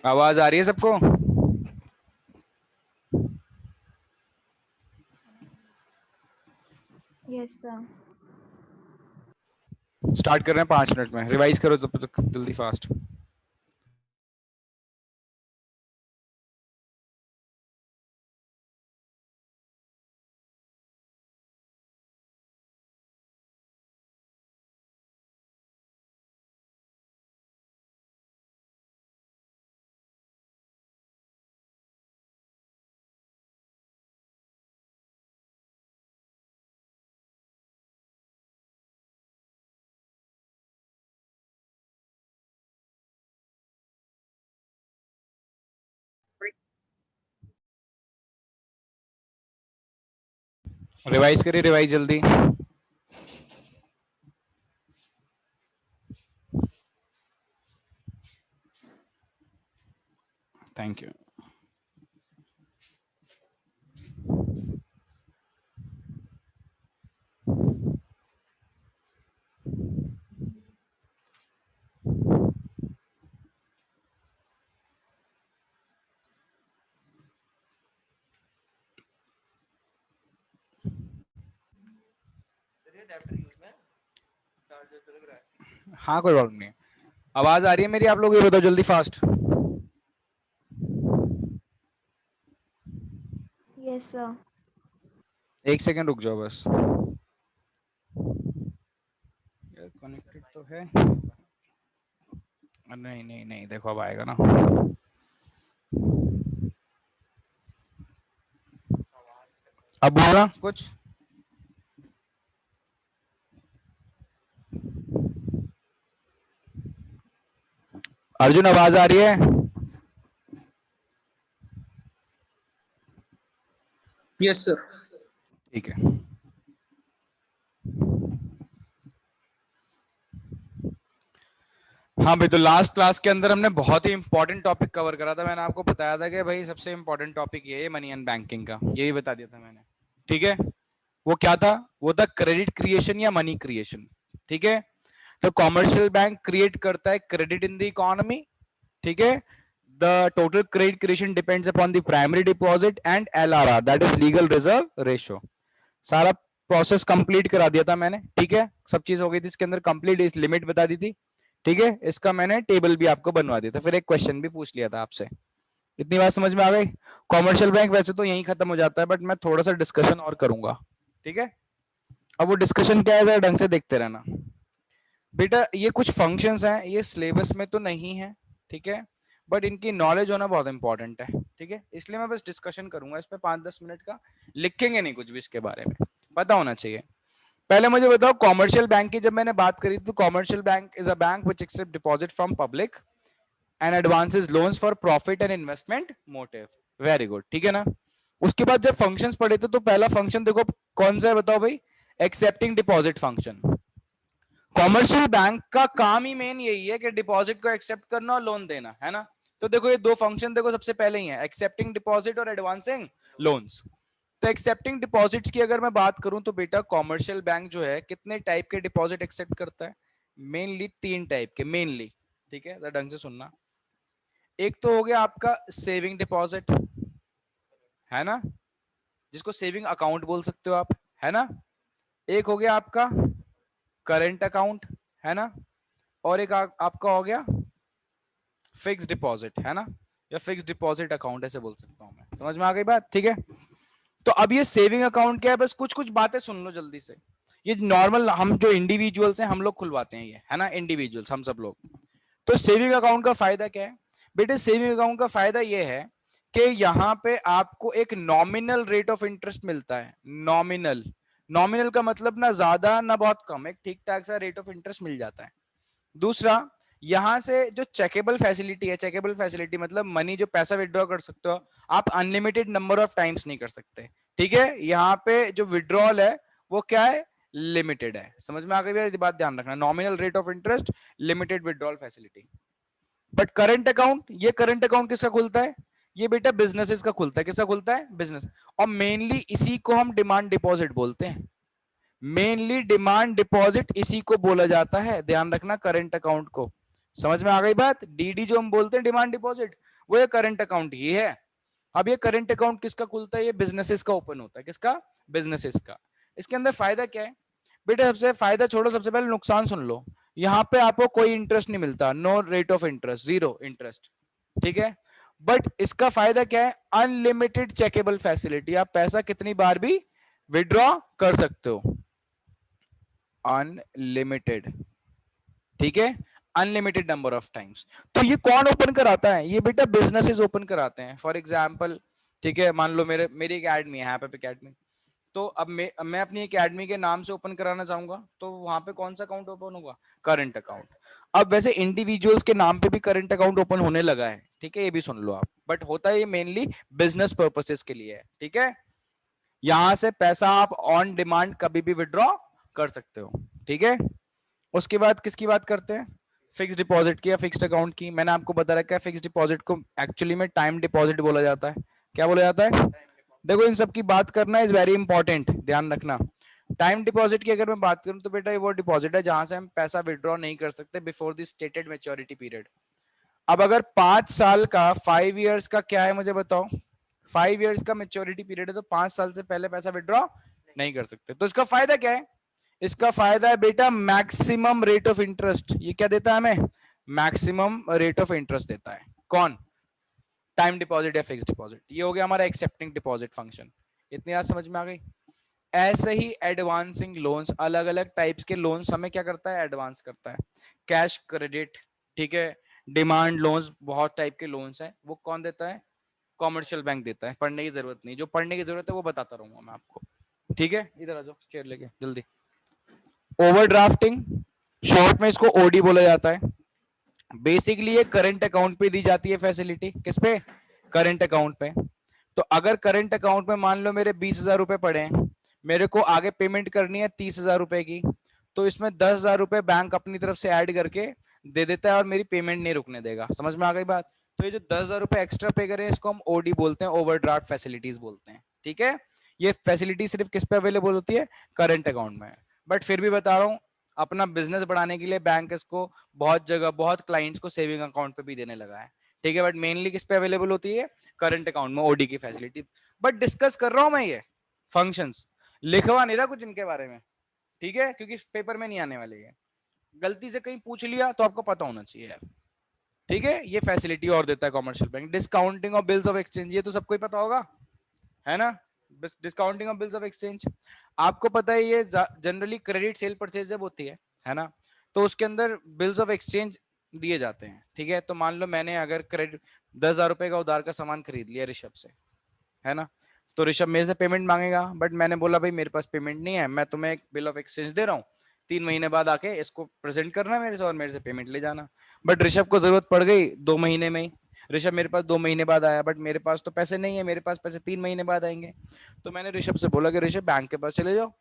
आवाज आ रही है सबको? Yes sir. स्टार्ट कर रहे हैं 5 मिनट में। रिवाइज करो तब तक जल्दी फास्ट। रिवाइज करिए, रिवाइज जल्दी। Thank you. हाँ कोई प्रॉब्लम नहीं है। आवाज आ रही है मेरी आप लोग? ये बताओ जल्दी फास्ट। Yes sir. 1 सेकंड रुक जाओ बस। कनेक्टेड तो है। नहीं नहीं नहीं, देखो अब आएगा ना। अब बोलना कुछ। अर्जुन आवाज आ रही है? Yes sir. ठीक है। हाँ भाई, तो लास्ट क्लास के अंदर हमने बहुत ही इंपॉर्टेंट टॉपिक कवर करा था। मैंने आपको बताया था कि भाई सबसे इंपॉर्टेंट टॉपिक ये है मनी एंड बैंकिंग का, यही बता दिया था मैंने। ठीक है, वो क्या था? वो था क्रेडिट क्रिएशन या मनी क्रिएशन। ठीक है, तो कॉमर्शियल बैंक क्रिएट करता है क्रेडिट इन द इकोनॉमी। ठीक है, the total credit creation depends upon the primary deposit and LRR, that is legal reserve ratio. सारा प्रोसेस कंप्लीट करा दिया था मैंने। ठीक है, सब चीज हो गई थी इसके अंदर कंप्लीट, इस लिमिट बता दी थी। ठीक है, इसका मैंने टेबल भी आपको बनवा दिया था, फिर एक क्वेश्चन भी पूछ लिया था आपसे। इतनी बात समझ में आ गई? कॉमर्शियल बैंक वैसे तो यहीं खत्म हो जाता है, बट मैं थोड़ा सा डिस्कशन और करूंगा। ठीक है, अब वो डिस्कशन क्या है ढंग से देखते रहना बेटा। ये कुछ फंक्शंस हैं, ये सिलेबस में तो नहीं है। ठीक है, बट इनकी नॉलेज होना बहुत इंपॉर्टेंट है। ठीक है, इसलिए मैं बस डिस्कशन करूंगा इस पे 5-10 मिनट का। लिखेंगे नहीं कुछ भी इसके बारे में, पता होना चाहिए। पहले मुझे बताओ, कॉमर्शियल बैंक की जब मैंने बात करी तो commercial bank is a bank which accept deposit from public and advances loans for profit and investment motive. Very good, ठीक है ना। उसके बाद जब फंक्शंस पढ़े थे तो पहला फंक्शन देखो कौन सा है, बताओ भाई? Accepting deposit function. Commercial bank का काम ही मेन यही है कि डिपॉजिट को एक्सेप्ट करना और लोन देना, है ना। तो देखो ये दो फंक्शन देखो सबसे पहले ही है, एक्सेप्टिंग डिपॉजिट और एडवांसिंग लोन्स। तो एक्सेप्टिंग डिपॉजिट्स की अगर मैं बात करूं तो बेटा कॉमर्शियल बैंक जो है कितने टाइप के डिपॉजिट एक्सेप्ट करता है? मेनली 3 टाइप के, मेनली। ठीक है, ढंग से सुनना। एक तो हो गया आपका सेविंग डिपॉजिट, है ना, जिसको सेविंग अकाउंट बोल सकते हो आप, है ना। एक हो गया आपका करंट अकाउंट, है ना। और एक आपका हो गया फिक्स डिपॉजिट, है ना, या फिक्स डिपॉजिट अकाउंट ऐसे बोल सकता हूं मैं। समझ में आ गई बात? ठीक है, तो अब ये सेविंग अकाउंट क्या है, बस कुछ कुछ बातें सुन लो जल्दी से। ये नॉर्मल हम जो इंडिविजुअल्स हैं हम लोग खुलवाते हैं ये, है ना, इंडिविजुअल्स हम सब लोग। तो सेविंग अकाउंट का फायदा क्या है बेटे? सेविंग अकाउंट का फायदा ये है कि यहाँ पे आपको एक नॉमिनल रेट ऑफ इंटरेस्ट मिलता है। नॉमिनल, नॉमिनल का मतलब ना ज्यादा ना बहुत कम, एक ठीक ठाक सा रेट ऑफ इंटरेस्ट मिल जाता है। दूसरा, यहां से जो चेकेबल फैसिलिटी है, चेकेबल फैसिलिटी मतलब मनी जो पैसा विड्रॉ कर सकते हो आप, अनलिमिटेड नंबर ऑफ टाइम्स नहीं कर सकते। ठीक है, यहाँ पे जो विड्रॉल है वो क्या है? लिमिटेड है। समझ में आ गई बात? ध्यान रखना, nominal rate of interest, limited withdrawal facility. But current account, ये करंट अकाउंट किसका खुलता है? ये बेटा बिजनेसेस का खुलता है। किसका खुलता है? बिजनेस। और मेनली इसी को हम डिमांड डिपॉजिट बोलते हैं। मेनली डिमांड डिपॉजिट इसी को बोला जाता है, ध्यान रखना, करंट अकाउंट को। समझ में आ गई बात? डीडी जो हम बोलते हैं डिमांड डिपॉजिट, वो ये करंट अकाउंट ही है। अब ये करंट अकाउंट किसका खुलता है? ये बिजनेसेस का ओपन होता है। किसका? बिजनेसेस का। इसके अंदर फायदा क्या है बेटा? सबसे फायदा छोड़ो, सबसे पहले नुकसान सुन लो। यहाँ पे आपको कोई इंटरेस्ट नहीं मिलता, no rate of interest, zero interest, ठीक है। बट इसका फायदा क्या है? अनलिमिटेड चेकेबल फैसिलिटी, आप पैसा कितनी बार भी विड्रॉ कर सकते हो, अनलिमिटेड, ठीक है, अनलिमिटेड नंबर ऑफ टाइम्स। तो ये कौन ओपन कराता है? ये बेटा बिजनेसेस ओपन कराते हैं। फॉर एग्जांपल, ठीक है, मान लो मेरी एकेडमी है, यहाँ पे एकेडमी, तो अब मैं अपनी एकेडमी के नाम से ओपन कराना चाहूंगा, तो वहां पे कौन सा अकाउंट ओपन होगा? Current account. अब वैसे इंडिविजुअल्स के नाम पे भी करंट अकाउंट ओपन होने लगा है, ठीक है, ये भी सुन लो आप, बट होता है ये मेनली बिजनेस पर्पसेस के लिए है, ठीक है। यहां से पैसा आप ऑन डिमांड कभी भी विड्रॉ कर सकते हो, ठीक है। उसके बाद किसकी बात करते हैं? फिक्स डिपॉजिट की या फिक्स्ड अकाउंट की। मैंने आपको बता रखा है फिक्स डिपॉजिट को एक्चुअली में टाइम डिपॉजिट बोला जाता है। क्या बोला जाता है? देखो इन सब की बात करना इज वेरी इंपॉर्टेंट, ध्यान रखना। टाइम डिपॉजिट की अगर मैं बात करूं तो बेटा ये वो डिपॉजिट है जहां से हम पैसा विड्रॉ नहीं कर सकते before the stated maturity period. अब अगर 5 साल का, 5 इयर्स का क्या है मुझे बताओ? 5 इयर्स का मेच्योरिटी पीरियड है, तो 5 साल से पहले पैसा विड्रॉ नहीं कर सकते। तो इसका फायदा क्या है? इसका फायदा है बेटा मैक्सिमम रेट ऑफ इंटरेस्ट। ये क्या देता है हमें? मैक्सिमम रेट ऑफ इंटरेस्ट देता है। कौन? टाइम डिपॉजिट या फिक्स डिपॉजिट। ये हो गया हमारा एक्सेप्टिंग डिपॉजिट फंक्शन। इतनी बात समझ में आ गई? ऐसे ही एडवांसिंग लोन्स, अलग अलग टाइप्स के लोन्स हमें क्या करता है? एडवांस करता है। कैश क्रेडिट, ठीक है, डिमांड लोन्स, बहुत टाइप के लोन्स हैं, वो कौन देता है? कॉमर्शियल बैंक देता है। पढ़ने की जरूरत नहीं, जो पढ़ने की जरूरत है वो बताता रहूंगा मैं आपको, ठीक है। इधर आ जाओ चेयर लेके जल्दी। ओवरड्राफ्टिंग, शॉर्ट में इसको ओडी बोला जाता है। बेसिकली ये करंट अकाउंट पे दी जाती है फैसिलिटी। किस पे? करंट अकाउंट पे। तो अगर करंट अकाउंट में मान लो मेरे 20,000 रुपए पड़े हैं, मेरे को आगे पेमेंट करनी है 30,000 रुपए की, तो इसमें 10,000 रुपए बैंक अपनी तरफ से ऐड करके दे देता है और मेरी पेमेंट नहीं रुकने देगा। समझ में आ गई बात? तो ये जो 10,000 रुपए एक्स्ट्रा पे करें इसको हम ओडी बोलते हैं, ओवरड्राफ्ट फैसिलिटीज बोलते हैं, ठीक है। ये फैसिलिटी सिर्फ किस पे अवेलेबल होती है? करंट अकाउंट में। बट फिर भी बता रहा हूँ, अपना बिजनेस बढ़ाने के लिए बैंक इसको बहुत जगह, बहुत क्लाइंट्स को सेविंग अकाउंट पे भी देने लगा है, ठीक है। बट मेनली किस पे अवेलेबल होती है? करंट अकाउंट में, ओडी की फैसिलिटी। बट डिस्कस कर रहा हूं मैं ये फंक्शंस, लिखवा नहीं रहा कुछ इनके बारे में, ठीक है, क्योंकि पेपर में नहीं आने वाले है। गलती से कहीं पूछ लिया तो आपको पता होना चाहिए यार, ठीक है। ये फैसिलिटी और देता है commercial bank. Discounting of bills of exchange, ये तो सबको ही पता होगा, है ना। Discounting of bills of exchange, आपको पता है ये जनरली क्रेडिट सेल परचेज जब होती है ना, तो उसके अंदर बिल्स ऑफ एक्सचेंज दिए जाते हैं, ठीक है। तो मान लो मैंने अगर क्रेडिट 10,000 रुपए का उधार का सामान खरीद लिया ऋषभ से, है ना, तो ऋषभ मेरे से पेमेंट मांगेगा, बट मैंने बोला भाई मेरे पास पेमेंट नहीं है, मैं तुम्हें एक बिल ऑफ एक्सचेंज दे रहा हूँ, 3 महीने बाद आके इसको प्रेजेंट करना मेरे से और मेरे से पेमेंट ले जाना। बट ऋषभ को जरूरत पड़ गई 2 महीने में ही, ऋषभ मेरे पास 2 महीने बाद आया, बट मेरे पास तो पैसे नहीं है, मेरे पास पैसे 3 महीने बाद आएंगे। तो मैंने ऋषभ से बोला कि ऋषभ बैंक के पास चले जाओ।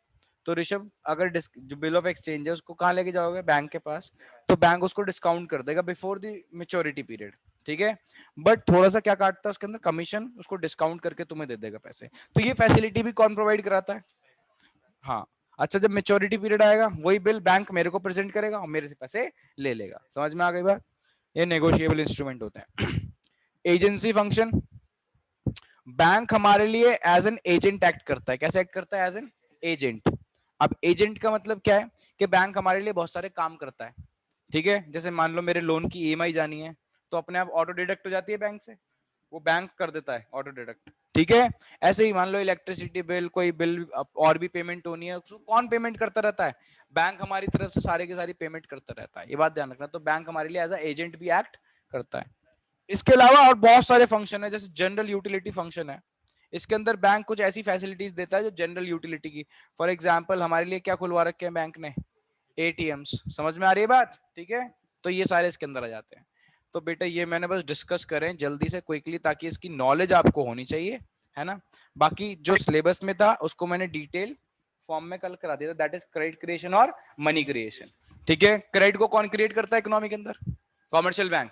तो ऋषभ अगर जो बिल ऑफ एक्सचेंज है उसको कहाँ लेके जाओगे? बैंक के पास। तो बैंक उसको डिस्काउंट कर देगा बिफोर द मेच्योरिटी पीरियड, ठीक है। बट थोड़ा सा क्या काटता है उसके अंदर? कमीशन, उसको डिस्काउंट करके तुम्हें दे देगा पैसे। तो ये फैसिलिटी भी कौन प्रोवाइड कराता है? हाँ। अच्छा, जब मेच्योरिटी पीरियड आएगा वही बिल बैंक मेरे को प्रेजेंट करेगा और मेरे से पैसे ले लेगा। समझ में आ गई बात? ये नेगोशिएबल इंस्ट्रूमेंट होते हैं। एजेंसी फंक्शन, बैंक हमारे लिए एज एन एजेंट एक्ट करता है। कैसे एक्ट करता है? As an agent. अब एजेंट का मतलब क्या है? कि बैंक हमारे लिए बहुत सारे काम करता है, ठीक है। जैसे मान लो मेरे लोन की ईएमआई जानी है, तो अपने आप ऑटो डिडक्ट हो जाती है बैंक से, वो बैंक कर देता है ऑटो डिडक्ट, ठीक है। ऐसे ही मान लो इलेक्ट्रिसिटी बिल, कोई बिल और भी पेमेंट होनी है, उसको कौन पेमेंट करता रहता है? बैंक हमारी तरफ से सारे के सारी पेमेंट करता रहता है। ये बात ध्यान रखना। तो बैंक हमारे लिए एज अ एजेंट भी एक्ट करता है। इसके अलावा और बहुत सारे फंक्शन है, जैसे जनरल यूटिलिटी फंक्शन है। इसके अंदर बैंक कुछ ऐसी फैसिलिटीज देता है जो जनरल यूटिलिटी की, फॉर एग्जांपल हमारे लिए क्या खुलवा रखे हैं बैंक ने? एटीएम्स। समझ में आ रही है बात? ठीक है, तो ये सारे इसके अंदर आ जाते हैं। तो बेटा ये मैंने बस डिस्कस करें जल्दी से क्विकली, ताकि इसकी नॉलेज आपको होनी चाहिए, है ना। बाकी जो सिलेबस में था उसको मैंने डिटेल फॉर्म में कल करा दिया था, दैट इज क्रेडिट क्रिएशन और मनी क्रिएशन, ठीक है। क्रेडिट को कौन क्रिएट करता है इकोनॉमी के अंदर? Commercial bank.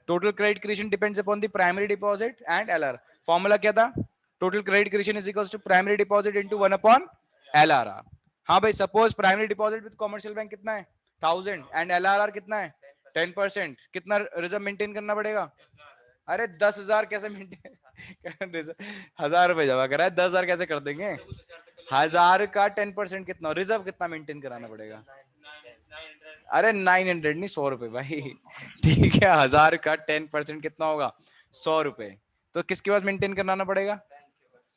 Total credit creation depends upon the primary deposit and LR. Formula क्या था? Total credit creation is equals to primary deposit into 1 upon LRR. हाँ भाई, suppose primary deposit with commercial bank कितना है? 1000 and LRR कितना है? 10%। कितना reserve maintain करना पड़ेगा? अरे 10,000 कैसे मेंटेन 1,000 रुपए जमा करा है, 10,000 कैसे कर देंगे? 1,000 का 10% कितना, रिजर्व कितना मेंटेन कराना पड़ेगा? अरे 900 नहीं, 100 रुपए भाई। ठीक है, 1,000 का 10% कितना होगा? 100 रुपए। तो किसके पास मेंटेन कराना पड़ेगा?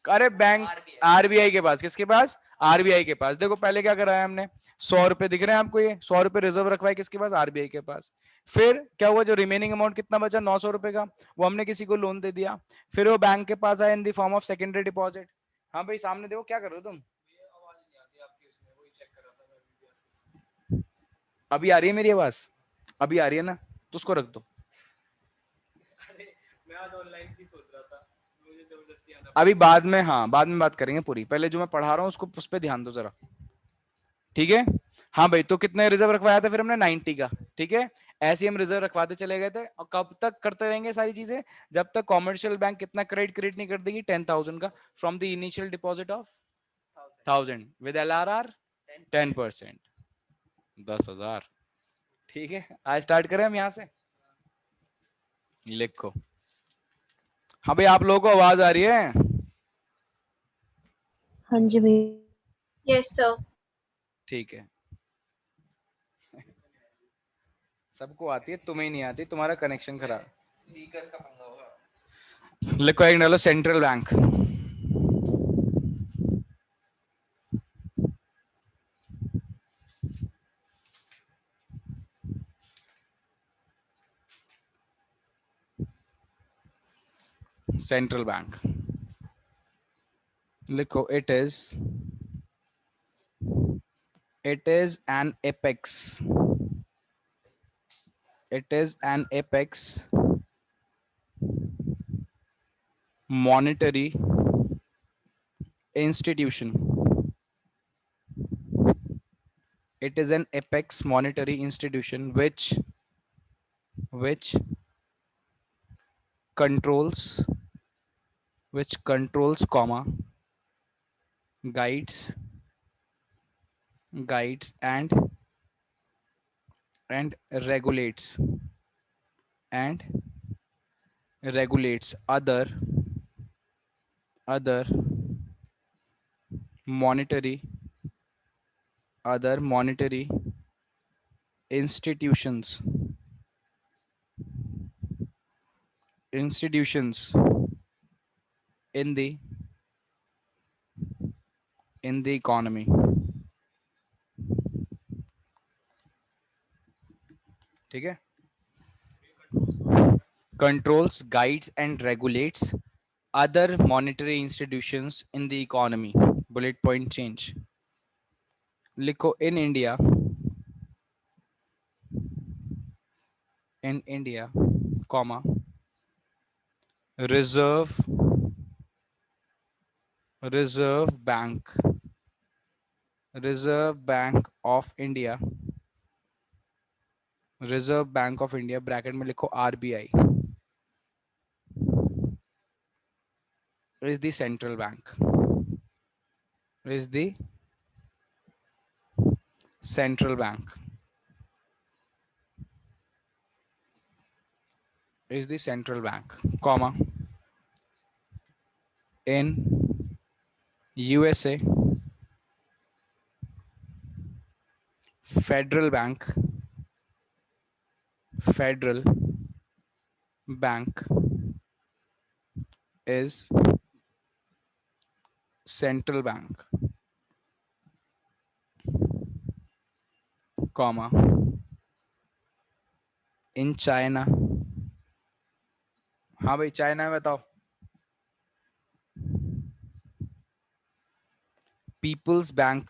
अरे बैंक, आरबीआई के पास। किसके पास? आरबीआई के पास। देखो पहले क्या कराया हमने, 100 रुपए दिख रहे हैं आपको, ये 100 रुपए रिजर्व रखवाए किसके पास? आरबीआई के पास। फिर क्या हुआ, जो रिमेनिंग अमाउंट कितना बचा 900 रुपए का, वो हमने किसी को लोन दे दिया। फिर वो बैंक के पास आया in the form of secondary deposit. हाँ भाई सामने देखो, क्या कर रहे हो तुम? अभी आ रही है मेरी आवाज? अभी आ रही है ना? तो उसको रख दो। अभी बाद में, हाँ बाद में बात करेंगे पूरी, पहले जो मैं पढ़ा रहा हूँ उसको, उस पर ध्यान दो जरा। ठीक है। हाँ भाई, तो कितने रिजर्व रखवाया था फिर हमने? 90 का। ठीक है, ऐसे ही हम रिजर्व रखवाते चले गए थे। और कब तक करते रहेंगे सारी चीजें? जब तक कॉमर्शियल बैंक कितना क्रेडिट नहीं कर देगी? 10,000 का, from the initial deposit of 1,000 with LRR 10%, 10,000। ठीक है, आज स्टार्ट करें हम यहाँ से। लिखो। हाँ भाई, आप लोगों को आवाज आ रही है? हाँ जी भैया। Yes sir. ठीक है, सबको आती है, तुम्हें नहीं आती, तुम्हारा कनेक्शन खराब। स्पीकर का पंगा होगा। लिखो एक डालो, सेंट्रल बैंक। सेंट्रल बैंक लिखो, it is an apex, it is an apex monetary institution, it is an apex monetary institution which controls, comma, guides and regulates other monetary institutions in the economy। ठीक है, controls, guides and regulates other monetary institutions in the economy। bullet point change। लिखो, in India, comma, reserve bank of India, bracket में लिखो RBI, is the central bank, comma, in USA, federal bank is central bank, comma, in China। हाँ भाई, China में बताओ। People's Bank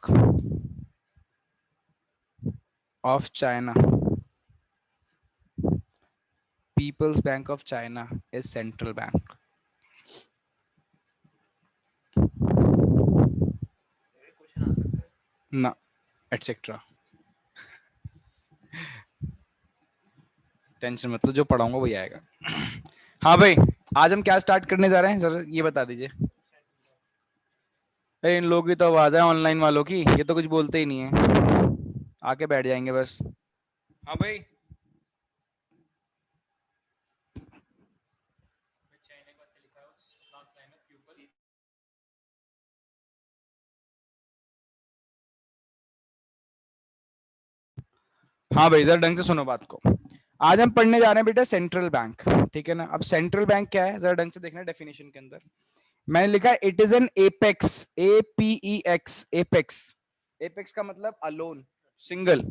of China is central bank। ना, etcetera. Tension मत लो, जो पढ़ाऊंगा वही आएगा। हाँ भाई, आज हम क्या स्टार्ट करने जा रहे हैं सर, ये बता दीजिए। इन लोगों की तो आवाज है, ऑनलाइन वालों की, ये तो कुछ बोलते ही नहीं है, आके बैठ जाएंगे बस। हाँ भाई, हाँ भाई जरा ढंग से सुनो बात को। आज हम पढ़ने जा रहे हैं बेटा सेंट्रल बैंक, ठीक है ना। अब सेंट्रल बैंक क्या है जरा ढंग से देखना डेफिनेशन के अंदर। मैंने लिखा है it is an apex, APEX, apex. Apex का मतलब अलोन, सिंगल,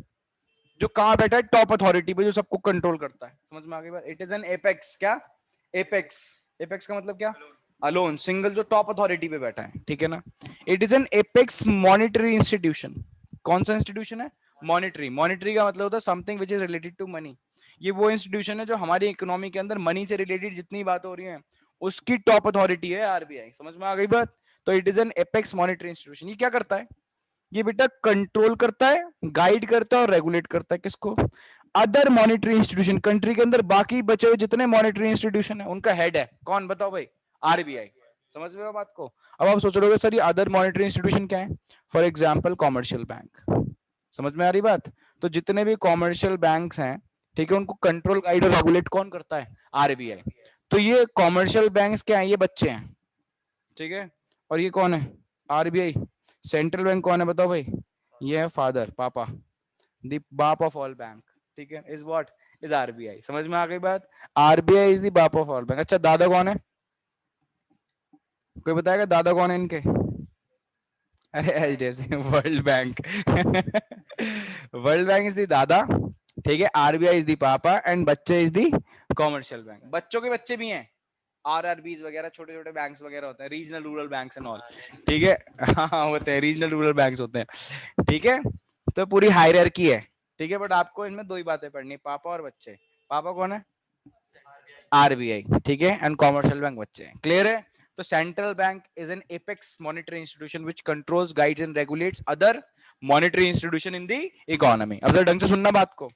जो कहां बैठा है, टॉप अथॉरिटी पे, जो सबको कंट्रोल करता है। समझ में आ गई बात? इट इज एन एपेक्स, क्या एपेक्स, एपेक्स का मतलब क्या, अलोन, सिंगल, जो टॉप अथॉरिटी पे बैठा है, ठीक है ना। It is an apex monetary institution. कौन सा इंस्टीट्यूशन है? मॉनिटरी। मॉनिटरी का मतलब होता है something which is related to money. ये वो इंस्टीट्यूशन है जो हमारी इकोनॉमी के अंदर मनी से रिलेटेड जितनी बात हो रही है उसकी टॉप अथॉरिटी है आरबीआई। समझ में आ गई बात? तो it is an apex monetary institution. ये क्या करता है? ये बेटा कंट्रोल करता है, गाइड करता है और रेगुलेट करता है किसको? Other monetary institution. कंट्री के अंदर बाकी बचे हुए जितने मॉनिटरी इंस्टीट्यूशन है उनका हेड है कौन, बताओ भाई? आरबीआई। समझ रहे हो बात को? अब आप सोच रहे हो सर ये अदर मॉनिटरी इंस्टीट्यूशन क्या है? For example commercial bank. समझ में आ रही बात? तो जितने भी कॉमर्शियल बैंक्स हैं, ठीक है, उनको कंट्रोल गाइड और रेगुलेट कौन करता है? आरबीआई। तो ये कॉमर्शियल बैंक्स क्या है? ये बच्चे हैं, ठीक है। और ये कौन है? आरबीआई। सेंट्रल बैंक कौन है बताओ भाई? ये है फादर, पापा, द बाप ऑफ ऑल बैंक, ठीक है। Is what? Is RBI. समझ में आ गई बात? आरबीआई इज द बाप ऑफ ऑल बैंक। अच्छा दादा कौन है? कोई बताएगा दादा कौन है इनके? अरे HDFC, world bank. World bank is the दादा, ठीक है। आरबीआई इज दी पापा एंड बच्चे इज दी कॉमर्शियल बैंक। बच्चों के बच्चे भी हैं, आरआरबीज वगैरह, छोटे छोटे बैंक्स वगैरह होते हैं, regional rural banks and all, ठीक है। हाँ होते हैं, रीजनल रूरल बैंक्स होते हैं, ठीक है। तो पूरी हायरार्की है, ठीक है। बट आपको इनमें दो ही बातें पढ़नी, पापा और बच्चे। पापा कौन है? आरबीआई, ठीक है, एंड कॉमर्शियल बैंक बच्चे। क्लियर है? तो central bank is an apex monetary institution which controls, guides and regulates other monetary institution in the economy. अब जरा ढंग से सुनना बात को।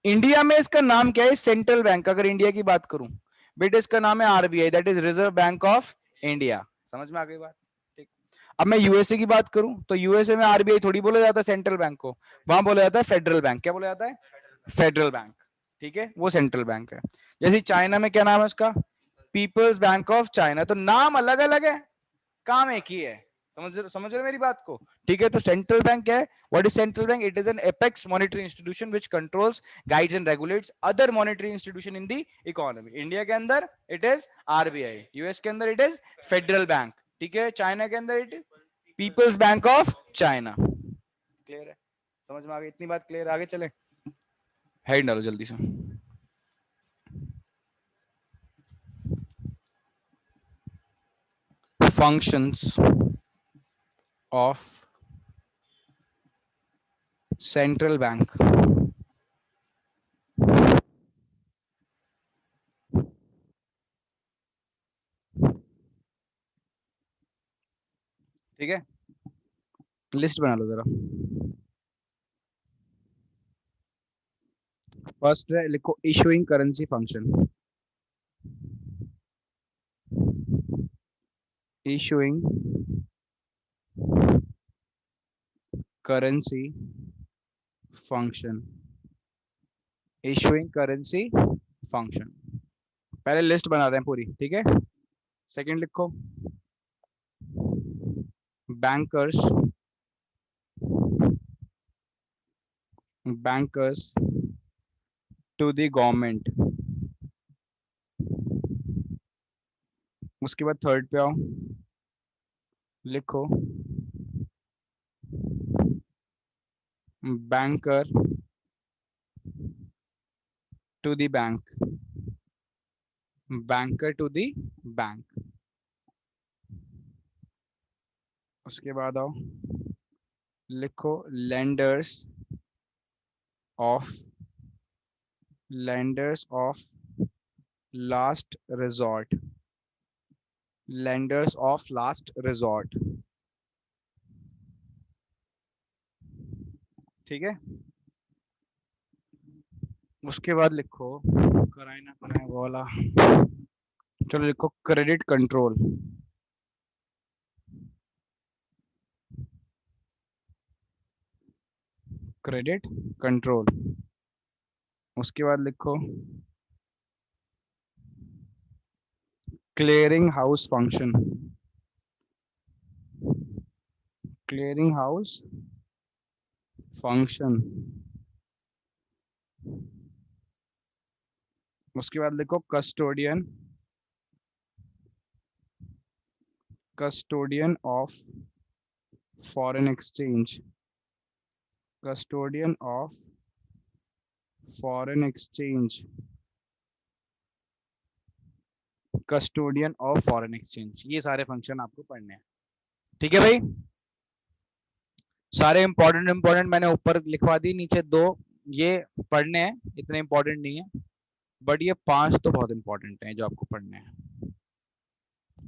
इंडिया में इसका नाम क्या है? Central bank. अगर इंडिया की बात करूं बेटा, इसका नाम है RBI, that is reserve bank of India. समझ में आ गई बात? ठीक। अब मैं यूएसए की बात करूं तो यूएसए में आरबीआई थोड़ी बोला जाता है सेंट्रल बैंक को, वहां बोला जाता है फेडरल बैंक। क्या बोला जाता है? फेडरल बैंक, ठीक है, वो सेंट्रल बैंक है। जैसे चाइना में क्या नाम है उसका? People's Bank of China. तो नाम अलग अलग है, काम एक ही है। समझ रहे मेरी बात को? ठीक है। तो सेंट्रल बैंक क्या है? What is central bank? It is an apex monetary institution which controls, guides and regulates other monetary institution in the economy. India के अंदर इट इज आरबीआई, यूएस के अंदर इट इज फेडरल बैंक, ठीक है, China के अंदर it is People's Bank of China. Clear है? समझ में आ गई इतनी बात? क्लियर? आगे चले, हेड डालो जल्दी से। Functions of central bank. ठीक है, लिस्ट बना लो जरा। फर्स्ट है, लिखो issuing currency function. Issuing currency function, issuing currency function. पहले लिस्ट बना रहे हैं पूरी, ठीक है। सेकंड लिखो bankers, bankers to the government. उसके बाद थर्ड पे आओ, लिखो banker to the bank, banker to the bank. उसके बाद आओ, लिखो lenders of, lenders of last resort, lenders of last resort, ठीक है। उसके बाद लिखो, कराए ना कराए वो वाला, चलो लिखो क्रेडिट कंट्रोल, क्रेडिट कंट्रोल। उसके बाद लिखो clearing house function, clearing house function. उसके बाद लिखो custodian of foreign exchange, custodian of foreign exchange, custodian of foreign exchange. ये सारे फंक्शन आपको पढ़ने हैं, ठीक है भाई। सारे इंपॉर्टेंट मैंने ऊपर लिखवा दी, नीचे दो ये पढ़ने हैं, इतने इंपॉर्टेंट नहीं है, बट ये 5 तो बहुत इंपॉर्टेंट हैं जो आपको पढ़ने हैं।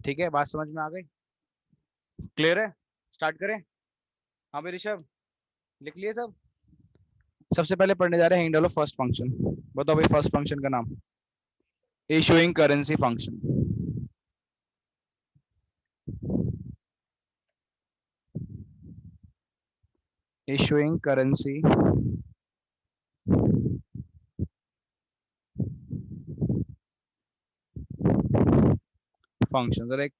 ठीक है, बात समझ में आ गई, क्लियर है? स्टार्ट करें? हाँ भाई ऋषभ, लिख लिए सब? सबसे पहले पढ़ने जा रहे हैं हैंडल ऑफ फर्स्ट फंक्शन। बताओ भाई फर्स्ट फंक्शन का नाम? Issuing currency function. Issuing currency function. जरा एक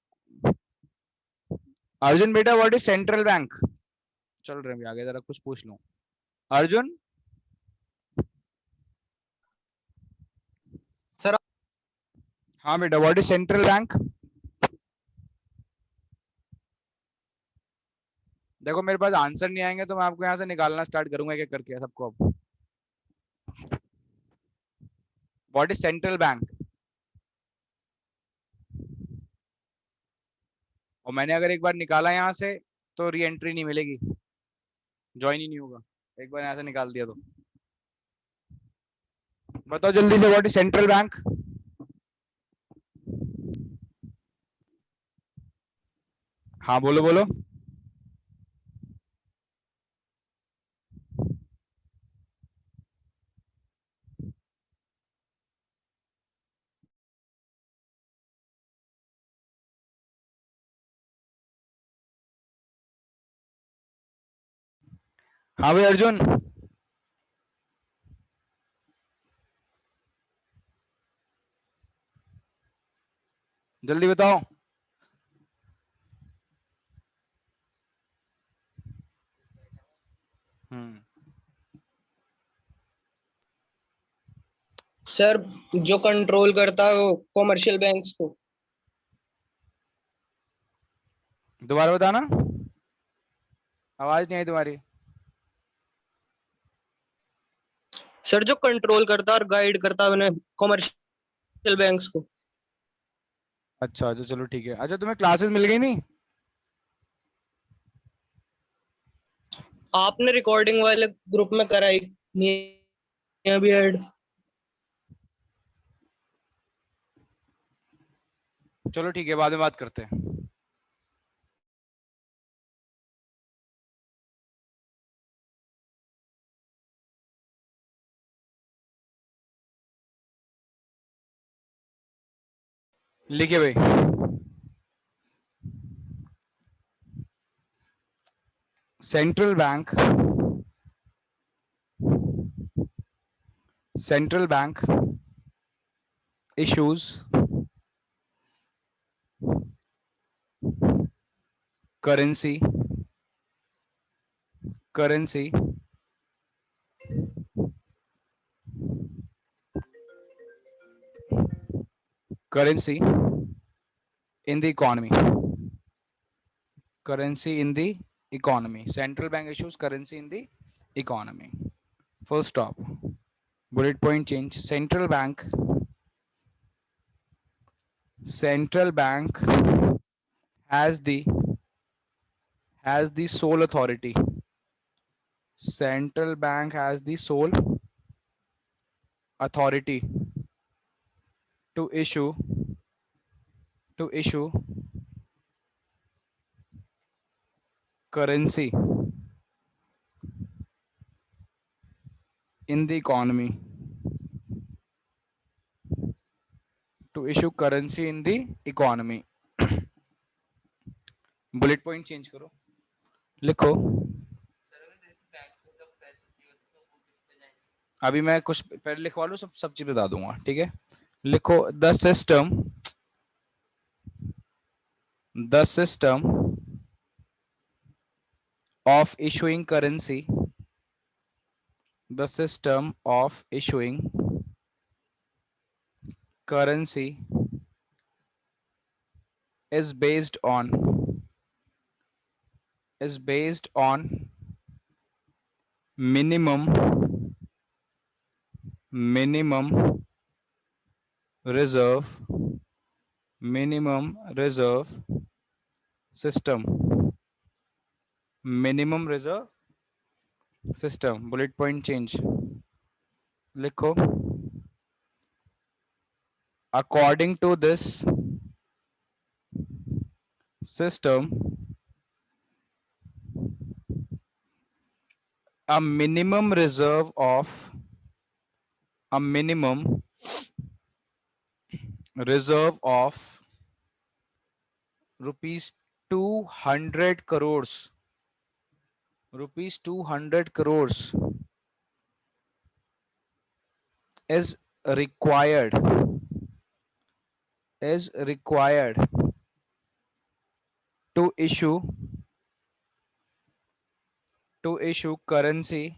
अर्जुन बेटा, व्हाट इज सेंट्रल बैंक? चल रहे हैं आगे, जरा कुछ पूछ लूं। अर्जुन सर। हाँ बेटा, व्हाट इज सेंट्रल बैंक? देखो मेरे पास आंसर नहीं आएंगे तो मैं आपको यहाँ से निकालना स्टार्ट करूंगा एक एक करके सबको। अब व्हाट इज सेंट्रल बैंक? और मैंने अगर एक बार निकाला यहाँ से तो री एंट्री नहीं मिलेगी, ज्वाइन ही नहीं होगा, एक बार यहाँ से निकाल दिया तो। बताओ जल्दी से, व्हाट इज सेंट्रल बैंक? हाँ बोलो बोलो। हाँ भाई अर्जुन, जल्दी बताओ। सर जो कंट्रोल करता है वो कॉमर्शियल बैंक्स को। दोबारा बताना, आवाज नहीं आई तुम्हारी। सर जो कंट्रोल करता है और गाइड करता है उन्हें कॉमर्शियल बैंक्स को। अच्छा अच्छा चलो ठीक है। अच्छा तुम्हें क्लासेस मिल गई नहीं? आपने रिकॉर्डिंग वाले ग्रुप में कराई नहीं है अभी ऐड। चलो ठीक है, बाद में बात करते हैं। लिखिए भाई, central bank, central bank issues currency currency currency in the economy, currency in the economy. Central bank issues currency in the economy. Full stop. Bullet point change. Central bank has the sole authority. Central bank has the sole authority to issue currency in the economy, to issue currency in the economy. Bullet point change करो, लिखो। अभी मैं कुछ पहले लिखवा लूं, सब चीज बता दूंगा, ठीक है? लिखो the system of issuing currency, the system of issuing currency is based on minimum reserve system. minimum reserve system. Bullet point change. लिखो. According to this system, a minimum reserve of rupees 200 crores is required to issue currency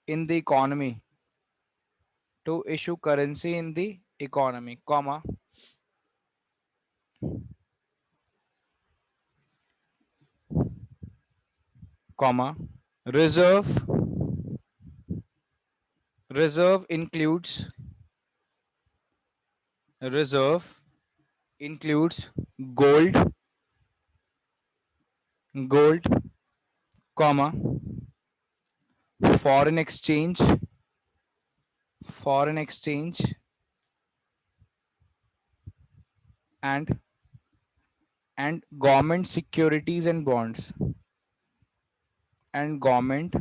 in the economy, comma, reserve includes gold, comma, foreign exchange and government securities and bonds, government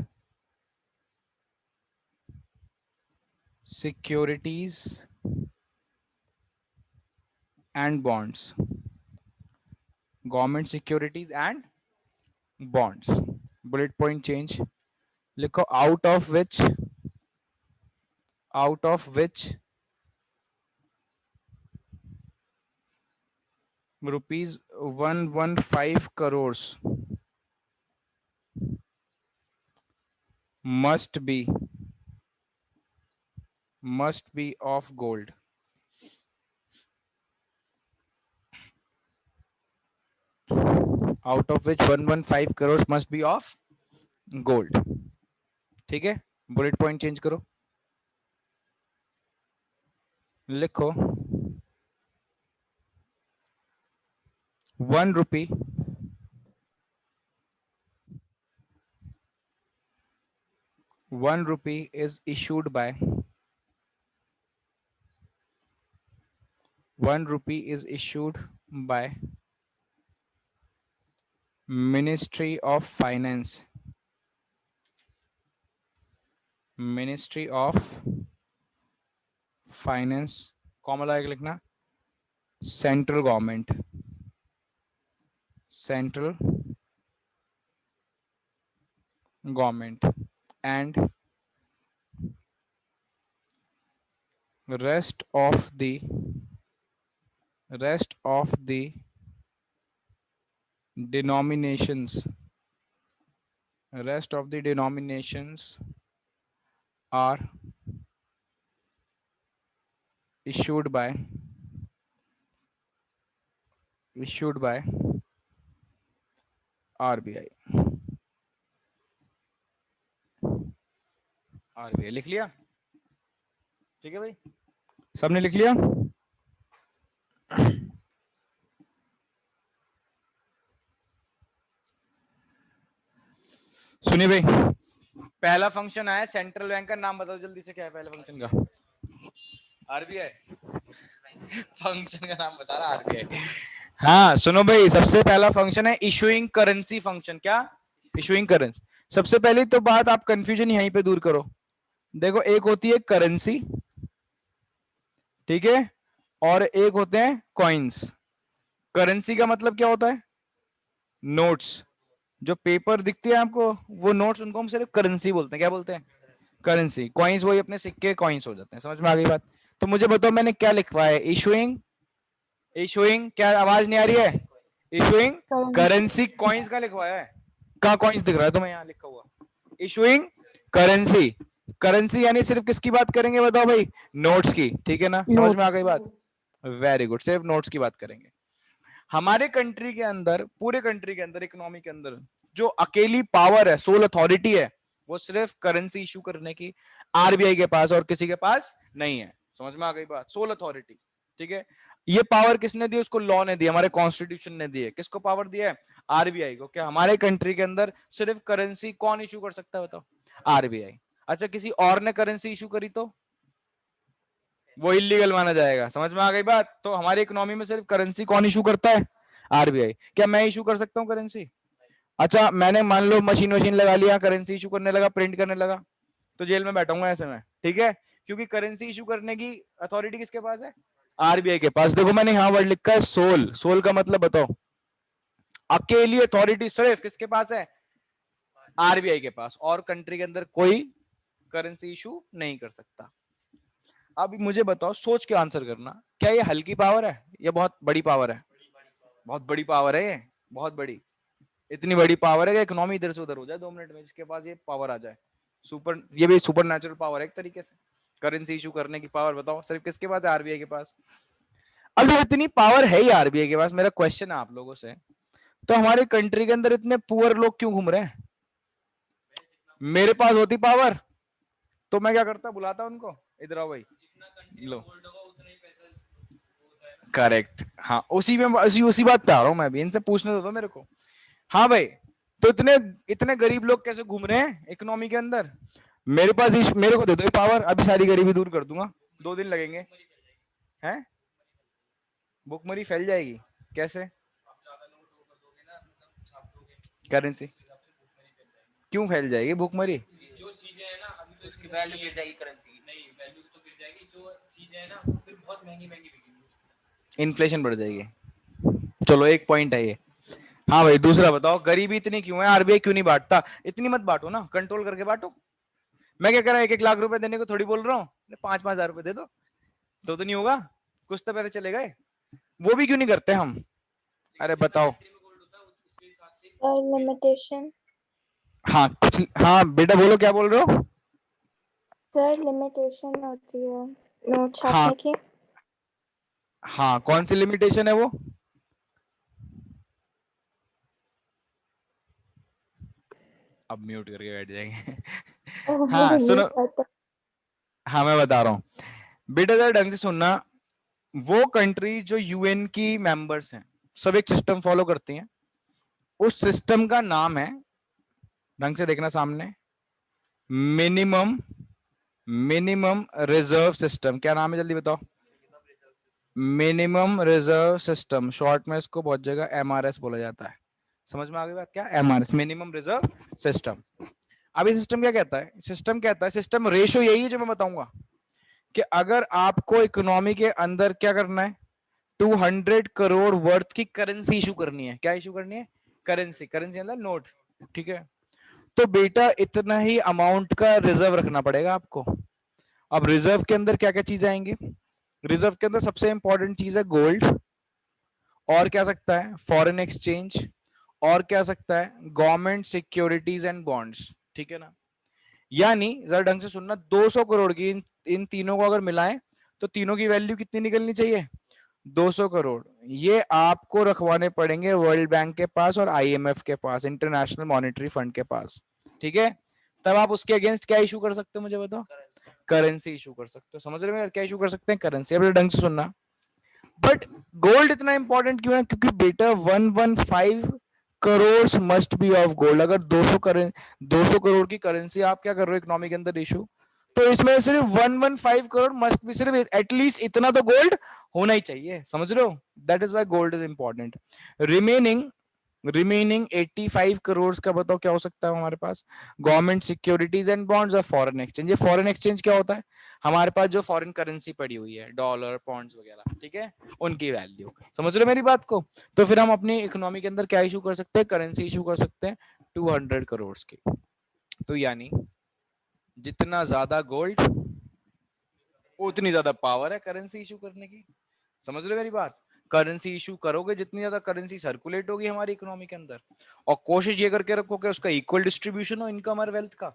securities and bonds, bullet point change. लिखो out of which rupees 115 crores must be of gold. Out of which 115 crores must be of gold. ठीक है, bullet point change करो. लिखो 1 rupee is issued by Ministry of Finance, comma लगा के लिखना, central government and rest of the denominations are issued by RBI. लिख लिया? ठीक है भाई, सबने लिख लिया? सुनिए भाई, पहला फंक्शन आया सेंट्रल बैंक का. नाम बताओ जल्दी से, क्या है पहले फंक्शन का? आरबीआई. फंक्शन का नाम बता रहा आरबीआई. हाँ सुनो भाई, सबसे पहला फंक्शन है इशूइंग करेंसी फंक्शन. क्या? Issuing currency. सबसे पहले तो बात, आप कंफ्यूजन यहीं पे दूर करो. देखो, एक होती है करेंसी, ठीक है, और एक होते हैं कॉइन्स. करेंसी का मतलब क्या होता है? नोट्स. जो पेपर दिखती है आपको, वो नोट्स, उनको हम सिर्फ करेंसी बोलते हैं. क्या बोलते हैं? करेंसी. कॉइन्स वही अपने सिक्के कॉइन्स हो जाते हैं. समझ में आ गई बात? तो मुझे बताओ मैंने क्या लिखवा है? इशूइंग. क्या आवाज नहीं आ रही है? Issuing currency. कॉइन्स का लिखवाया है? कहाँ कॉइन्स दिख रहा है तुम्हें? यहाँ लिखा हुआ इशूइंग करेंसी, करेंसी यानी सिर्फ किसकी बात करेंगे बताओ भाई? नोट्स की, ठीक है ना, समझ में आ गई बात? वेरी गुड, सिर्फ नोट्स की बात करेंगे। हमारे कंट्री के अंदर, पूरे कंट्री के अंदर, इकोनॉमी के अंदर जो अकेली पावर है, सोल अथॉरिटी है, वो सिर्फ करेंसी इशू करने की आरबीआई के पास और किसी के पास नहीं है। समझ में आ गई बात? सोल अथॉरिटी, ठीक है। ये पावर किसने दी? उसको लॉ ने दी, हमारे कॉन्स्टिट्यूशन ने दी है। किसको पावर दिया है? आरबीआई को। क्या हमारे कंट्री के अंदर सिर्फ करेंसी कौन इशू कर सकता है बताओ? आरबीआई। अच्छा, किसी और ने करेंसी इशू करी तो वो इलीगल माना जाएगा। समझ में आ गई बात? तो हमारी इकोनॉमी में सिर्फ करेंसी कौन इशू करता है? आरबीआई। क्या मैं इशू कर सकता हूँ करेंसी? अच्छा, मैंने मान लो मशीन वशीन लगा लिया, करेंसी इशू करने लगा, प्रिंट करने लगा, तो जेल में बैठूंगा ऐसे में, ठीक है? क्योंकि करेंसी इशू करने की अथॉरिटी किसके पास है? आरबीआई के पास। देखो मैंने यहाँ वर्ड लिखा है सोल। सोल का मतलब बताओ? अकेली अथॉरिटी सिर्फ किसके पास है? आरबीआई के पास। और कंट्री के अंदर कोई करेंसी इशू नहीं कर सकता। अब मुझे बताओ, सोच के आंसर करना, क्या ये हल्की पावर है या बहुत बड़ी पावर है? बहुत बड़ी पावर है ये, बहुत बड़ी। इतनी बड़ी पावर है कि इकोनॉमी इधर से उधर हो जाए 2 मिनट में, जिसके पास ये पावर आ जाए। सुपर, ये भी सुपर नेचुरल पावर है एक तरीके से, करेंसी इशू करने की पावर। बताओ सिर्फ किसके पास है? आरबीआई के पास। अब जब इतनी पावर है ही आरबीआई के पास, मेरा क्वेश्चन है आप लोगों से, तो हमारे कंट्री के अंदर इतने पुअर लोग क्यों घूम रहे हैं? मेरे पास होती पावर तो मैं क्या करता? बुलाता उनको, इधर आओ भाई, लो। करेक्ट, हाँ, उसी बात पे आ रहा हूं मैं भी। इनसे पूछने दो मेरे को। हाँ भाई, तो इतने इतने गरीब लोग कैसे घूम रहे हैं इकोनॉमी के अंदर? मेरे पास मेरे को दे दो पावर, अभी सारी गरीबी दूर कर दूंगा। 2 दिन लगेंगे। हैं? भुखमरी फैल जाएगी कैसे? करेंसी क्यों फैल जाएगी भुखमरी? जो चीजें है ना अभी तो उसकी वैल्यू गिर जाएगी, करेंसी की नहीं वैल्यू तो गिर जाएगी, जो चीजें है ना वो फिर बहुत महंगी महंगी बिकेंगी, इन्फ्लेशन बढ़ जाएगी। चलो, एक पॉइंट है ये। हाँ भाई, दूसरा बताओ, गरीबी इतनी क्यों है? आरबीआई क्यों नहीं बांटता? इतनी मत बांटो ना, कंट्रोल करके बांटो। मैं क्या कह रहा हूँ, 1-1 लाख रुपए देने को थोड़ी बोल रहा हूँ, 5-5 हजार रुपए दे दो, तो नहीं होगा? कुछ तो पैसे चले गए। वो भी क्यों नहीं करते हम? अरे बताओ। लिमिटेशन। हाँ कुछ, हाँ बेटा बोलो, क्या बोल रहे हो? सर लिमिटेशन होती है नोट हाँ छापने की। हाँ, कौन सी लिमिटेशन है वो? अब म्यूट करके बैठ जाएंगे। हाँ मुझे नहीं सुनो, पता। हाँ मैं बता रहा हूँ बेटा, जरा ढंग से सुनना। वो कंट्री जो यूएन की मेंबर्स हैं, सब एक सिस्टम फॉलो करती हैं। उस सिस्टम का नाम है, ढंग से देखना सामने, मिनिमम मिनिमम रिजर्व सिस्टम। क्या नाम है जल्दी बताओ? मिनिमम रिजर्व सिस्टम, शॉर्ट में इसको बहुत जगह एमआरएस बोला जाता है। समझ में आ गई बात? क्या एमआरएस? Minimum reserve system. अभी सिस्टम क्या कहता है? सिस्टम कहता है, सिस्टम रेशो यही है जो मैं बताऊंगा, कि अगर आपको इकोनॉमी के अंदर क्या करना है, 200 करोड़ वर्थ की करेंसी इशू करनी है। क्या इशू करनी है? करेंसी। करेंसी मतलब नोट, ठीक है? तो बेटा इतना ही अमाउंट का रिजर्व रखना पड़ेगा आपको। अब रिजर्व के अंदर क्या क्या चीजें आएंगी? रिजर्व के अंदर सबसे इंपॉर्टेंट चीज है गोल्ड, और क्या सकता है? फॉरेन एक्सचेंज, और क्या सकता है? गवर्नमेंट सिक्योरिटीज एंड बॉन्ड्स, ठीक है ना? यानी जरा ढंग से सुनना, 200 करोड़ की इन तीनों को अगर मिलाएं तो तीनों की वैल्यू कितनी निकलनी चाहिए? 200 करोड़। ये आपको रखवाने पड़ेंगे वर्ल्ड बैंक के पास और आईएमएफ के पास, इंटरनेशनल मॉनेटरी फंड के पास, ठीक है? तब आप उसके अगेंस्ट क्या इशू कर सकते हो मुझे बताओ? करेंसी इशू कर सकते हो। समझ रहे हो क्या इशू कर सकते हैं? करेंसी। अब ढंग से सुनना। बट गोल्ड इतना इंपॉर्टेंट क्यों है? क्योंकि बेटा 115 crore must be of gold. अगर 200 करोड़ की करेंसी आप क्या कर रहे हो इकोनॉमी के अंदर इशू, तो इसमें सिर्फ 115 करोड़ मस्ट बी, सिर्फ एटलीस्ट इतना तो गोल्ड होना ही चाहिए। समझ रहे हो? That is why gold is important. Remaining 85 crore का बताओ क्या हो सकता है हमारे पास? गवर्नमेंट सिक्योरिटीज एंड बॉन्ड्स और फॉरेन एक्सचेंज। ये फॉरेन एक्सचेंज क्या होता है? हमारे पास जो फॉरेन करेंसी पड़ी हुई है, डॉलर, पॉन्ड्स वगैरह, ठीक है, उनकी वैल्यू। समझ रहे हो मेरी बात को? तो फिर हम अपनी इकोनॉमी के अंदर क्या इशू कर सकते हैं? करेंसी इशू कर सकते हैं 200 करोड़ की। तो यानी जितना ज्यादा गोल्ड उतनी ज्यादा पावर है करेंसी इशू करने की। समझ रहे हो मेरी बात? करेंसी इशू करोगे, जितनी ज्यादा करेंसी सर्कुलेट होगी हमारी इकोनॉमी के अंदर, और कोशिश ये करके रखो कि उसका इक्वल डिस्ट्रीब्यूशन हो इनकम और वेल्थ का,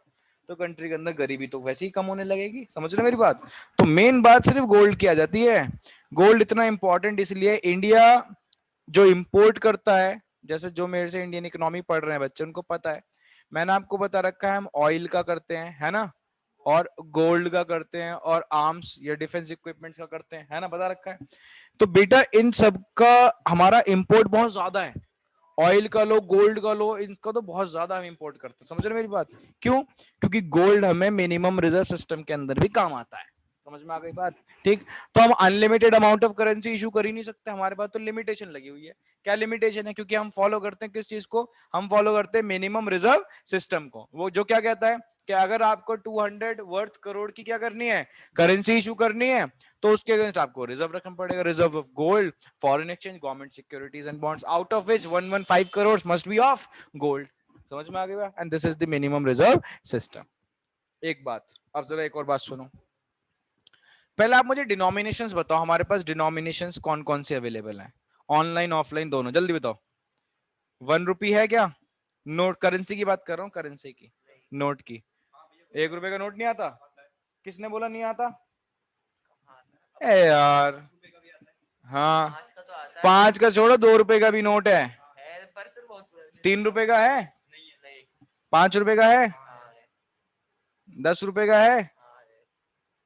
तो कंट्री के अंदर गरीबी तो वैसे ही कम होने लगेगी। समझ रहे मेरी बात? तो मेन बात सिर्फ गोल्ड की आ जाती है। गोल्ड इतना इंपॉर्टेंट इसलिए, इंडिया जो इंपोर्ट करता है, जैसे जो मेरे से इंडियन इकोनॉमी पढ़ रहे हैं बच्चे उनको पता है, मैंने आपको बता रखा है हम ऑयल का करते हैं, है ना, और गोल्ड का करते हैं, और आर्म्स या डिफेंस इक्विपमेंट्स का करते हैं, है ना, बता रखा है। तो बेटा इन सब का हमारा इंपोर्ट बहुत ज्यादा है। ऑयल का लो, गोल्ड का लो, इनका तो बहुत ज्यादा हम इंपोर्ट करते हैं। समझ रहे मेरी बात? क्यों? क्योंकि गोल्ड हमें मिनिमम रिजर्व सिस्टम के अंदर भी काम आता है। समझ में आ गई बात? ठीक। तो हम unlimited amount of currency issue कर ही नहीं सकते, हमारे पास तो लिमिटेशन लगी हुई है। क्या लिमिटेशन है? क्योंकि हम फॉलो करते हैं किस चीज को? हम फॉलो करते हैं मिनिमम रिजर्व सिस्टम को। वो जो क्या कहता है कि अगर आपको 200 वर्थ करोड़ की क्या करनी है, करेंसी इशू करनी है, तो उसके अगेंस्ट आपको रिजर्व रखना पड़ेगा, reserve of gold, foreign exchange, government securities and bonds, out of which 115 crore must be of gold. समझ में आ गया? And this is the minimum reserve system. एक बात, अब जरा एक और बात सुनो। पहले आप मुझे डिनोमिनेशंस बताओ, हमारे पास डिनोमिनेशंस कौन कौन से अवेलेबल हैं, ऑनलाइन ऑफलाइन दोनों, जल्दी बताओ। 1 रुपी है क्या? नोट, करेंसी की बात कर रहा हूँ, करेंसी की, नोट की। 1 रुपए का नोट नहीं आता? किसने बोला नहीं आता? ए यार, हाँ, 5 का तो आता है 5 का छोड़ो, 2 रुपए का भी नोट है, पर सर बहुत पुराना 3 रुपए का है, नहीं है नहीं 5 रुपए का है, हाँ है 10 रुपए का है, हाँ है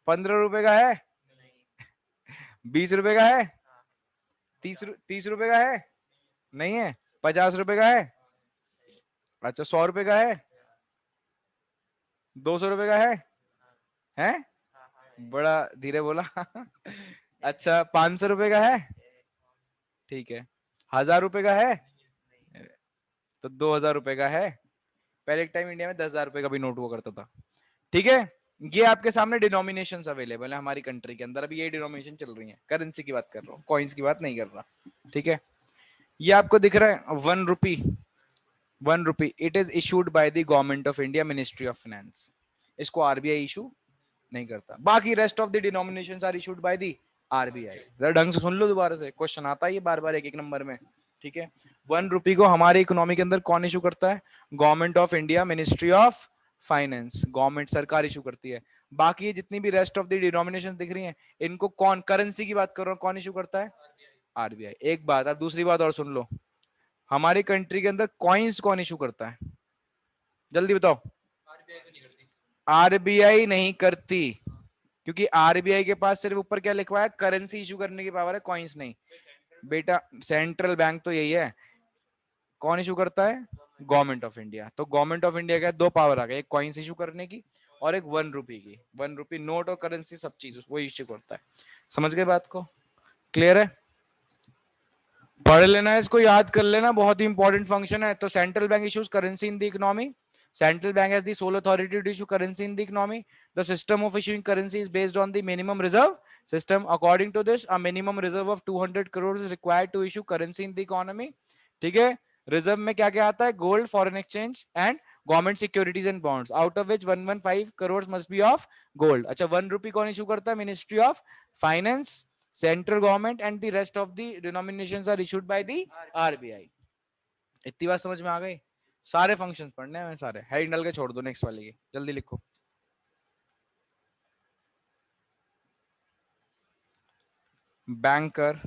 15 रुपए का है, नहीं 20 रुपए का है, हाँ 30 रुपए का है, नहीं है, 50 रुपए का है, अच्छा 100 रुपए का है, 200 रुपए का है, हैं? हाँ हाँ बड़ा धीरे बोला। अच्छा 500 रुपए का है, ठीक है, 1000 रुपए का है, तो 2000 रुपए का है। पहले एक टाइम इंडिया में 10,000 रुपए का भी नोट हुआ करता था। ठीक है, ये आपके सामने डिनोमिनेशन अवेलेबल है हमारी कंट्री के अंदर, अभी ये डिनोमिनेशन चल रही है, करेंसी की बात कर रहा हूँ, कॉइन्स की बात नहीं कर रहा। ठीक है, ये आपको दिख रहा है 1 rupee, 1 rupee it is issued by the government of India, ministry of finance. इसको आरबीआई इशू नहीं करता। बाकी rest of the denominations are issued by the RBI. जरा ढंग से सुन लो, दोबारा से क्वेश्चन आता है ये बार बार एक एक नंबर में। ठीक है, 1 रुपी को हमारे इकोनॉमी के अंदर कौन इशू करता है? Government of India, ministry of finance, government सरकार इशू करती है। बाकी ये जितनी भी रेस्ट ऑफ द डिनोमिनेशन दिख रही हैं, इनको कौन, करेंसी की बात कर रहा हूँ, कौन इशू करता है? आरबीआई। एक बात, अब दूसरी बात और सुन लो, हमारी कंट्री के अंदर कॉइन्स कौन इशू करता है? जल्दी बताओ। आरबीआई तो नहीं करती आरबीआई नहीं करती, क्योंकि आरबीआई के पास सिर्फ ऊपर क्या लिखवा है, करेंसी इशू करने की पावर है, कॉइन्स नहीं। बेटा सेंट्रल बैंक तो यही है, कौन इशू करता है? Government of India. तो गवर्नमेंट ऑफ इंडिया का 2 पावर आ गए, एक कॉइन्स इशू करने की और एक 1 रुपी की। 1 रुपी नोट और करेंसी सब चीज वो इशू करता है। समझ गए बात को? क्लियर है? पढ़ लेना है, इसको याद कर लेना, बहुत ही इंपॉर्टेंट फंक्शन है। तो central bank issues currency in the economy, central bank has the sole authority to issue currency in the economy. The system of issuing currency is based on the minimum reserve system. According to this, a minimum reserve of 200 crores is required to issue currency in the economy. ठीक है, reserve में क्या क्या आता है? Gold, foreign exchange and government securities and bonds, out of which 115 crore must be of gold. अच्छा 1 rupee कौन issue करता है? Ministry of finance, central government and the rest of the denominations are issued by the RBI. इतनी बात समझ में आ गई? सारे फंक्शंस पढ़ने हैं सारे, हेडिंग डाल के छोड़ दो नेक्स्ट वाले की, जल्दी लिखो। बैंकर